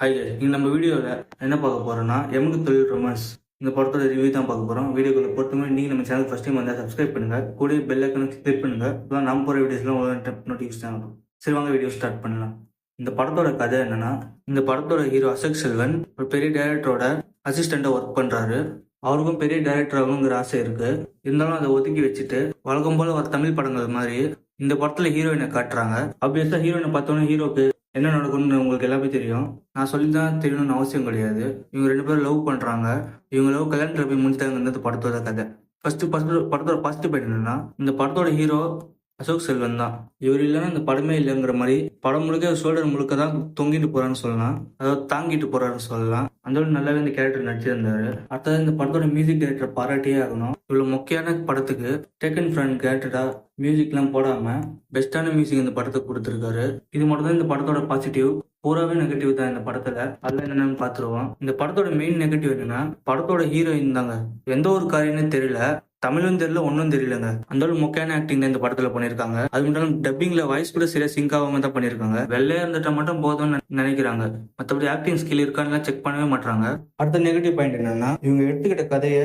Hi guys. இன்னைக்கு நம்ம வீடியோவில் என்ன பார்க்க போகிறோம்னா எமக்கு தொழில் ரொமான்ஸ் இந்த படத்தோட ரிவ்யூ தான் பார்க்க போகிறோம். வீடியோக்குள்ள பொறுத்தவரை நீங்கள் நம்ம சேனல் ஃபஸ்ட் டைம் வந்தால் சப்ஸ்கிரைப் பண்ணுங்கள், கூட பெல் ஐக்கனை கிளிக் பண்ணுங்கள். இப்போதான் நம்ம போகிற வீடியோஸ்லாம் நோட்டிஃபிகேஷன் ஆகும். சரி வாங்க வீடியோ ஸ்டார்ட் பண்ணலாம். இந்த படத்தோட கதை என்னன்னா, இந்த படத்தோட ஹீரோ அசோக் செல்வன் ஒரு பெரிய டைரக்டரோட அசிஸ்டண்ட்டாக ஒர்க் பண்ணுறாரு. அவருக்கும் பெரிய டைரக்டர் ஆகணுங்கிற ஆசை இருக்கு. இருந்தாலும் அதை ஒதுக்கி வச்சுட்டு வழக்கம் போல ஒரு தமிழ் படங்கள் மாதிரி இந்த படத்துல ஹீரோயினை காட்டுறாங்க. ஆப்வியஸா ஹீரோயினை பார்த்தோன்னே ஹீரோக்கு என்ன நடக்கும்னு உங்களுக்கு எல்லாமே தெரியும். நான் சொல்லி தான் தெரியணும்னு அவசியம் கிடையாது. இவங்க 2 பேரும் லவ் பண்றாங்க. இவங்க லவ் கல்யாணத்துல போய் முடிஞ்சாங்கிறது படத்தோட கதை. படத்தோட பாசிட்டிவ் பாயிண்ட் என்னன்னா, இந்த படத்தோட ஹீரோ அசோக் செல்வன் தான். இவர் இல்லைன்னா இந்த படமே இல்லைங்கிற மாதிரி படம் முழுக்க ஷோல்டர் முழுக்க தான் தொங்கிட்டு போறான்னு சொல்லலாம், அதாவது தாங்கிட்டு போறாருன்னு சொல்லலாம். அந்த நல்லாவே இந்த கேரக்டர் நடிச்சிருந்தாரு. அடுத்தது இந்த படத்தோட மியூசிக் டைரக்டர் பாராட்டியே ஆகணும். இவ்வளவு முக்கியமான படத்துக்கு டேக்கன் ஃப்ரம் கேரக்டரா மியூசிக்லாம் போடாம பெஸ்டான மியூசிக் இந்த படத்துக்கு கொடுத்துருக்காரு. இது மட்டும் தான் இந்த படத்தோட பாசிட்டிவ். பூராவே நெகட்டிவ் தான் இந்த படத்துல. அதெல்லாம் என்னன்னு பாத்துருவோம். இந்த படத்தோட மெயின் நெகட்டிவ் என்னன்னா, படத்தோட ஹீரோயின் தாங்க. எந்த ஒரு காரியம்னு தெரியல, தமிழும் தெரியல, ஒன்னும் தெரியலங்க. அந்த ஒரு முக்கியமான ஆக்டிங் தான் இந்த படத்துல பண்ணிருக்காங்க. அது மட்டும் டப்பிங்ல வாய்ஸ் கூட சரியா சிங்க் ஆகாம தான் பண்ணிருக்காங்க. வெள்ளையா இருந்துட்டா மட்டும் போதும்னு நினைக்கிறாங்க. மற்றபடி ஆக்டிங் ஸ்கில் இருக்கான்னு செக் பண்ணவே மாட்டாங்க. அடுத்த நெகட்டிவ் பாயிண்ட் என்னன்னா, இவங்க எடுத்துக்கிட்ட கதையை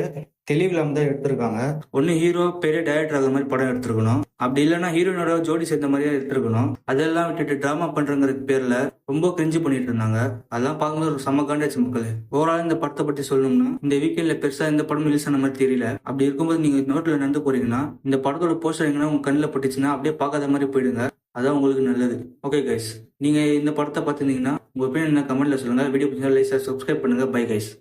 தெளிவில்லாம தான் எடுத்திருக்காங்க. ஒன்னு ஹீரோ பெரிய டைரக்டர் ஆகிற மாதிரி படம் எடுத்திருக்கணும், அப்படி இல்லைன்னா ஹீரோனோட ஜோடி சேர்ந்த மாதிரியே எடுத்திருக்கணும். அதெல்லாம் விட்டுட்டு டிராமா பண்றங்கிற பேர்ல ரொம்ப கிரிஞ்சு பண்ணிட்டு இருந்தாங்க. அதெல்லாம் பார்க்கும்போது ஒரு செம்ம காண்டாச்சு மக்கள். ஓவரால் இந்த படத்தை பத்தி சொல்லணும்னா, இந்த வீக்கெண்ட்ல பெருசா இந்த படம் ரிலீஸ் ஆன மாதிரி தெரியல. அப்படி இருக்கும்போது நீங்க நோட்ல நடந்து போறீங்கன்னா, இந்த படத்தோட போஸ்டர் எங்கன்னா உங்க கண்ணில் பட்டுச்சுன்னா அப்படியே பார்க்காத மாதிரி போயிடுங்க. அதான் உங்களுக்கு நல்லது. ஓகே கைஸ், நீங்க இந்த படத்தை பார்த்துருந்தீங்கன்னா உங்க ஒப்பீனியன் கமெண்ட்ல சொல்லுங்க. வீடியோ பிடிச்சா லைக் சப்ஸ்கிரைப் பண்ணுங்க. Bye guys.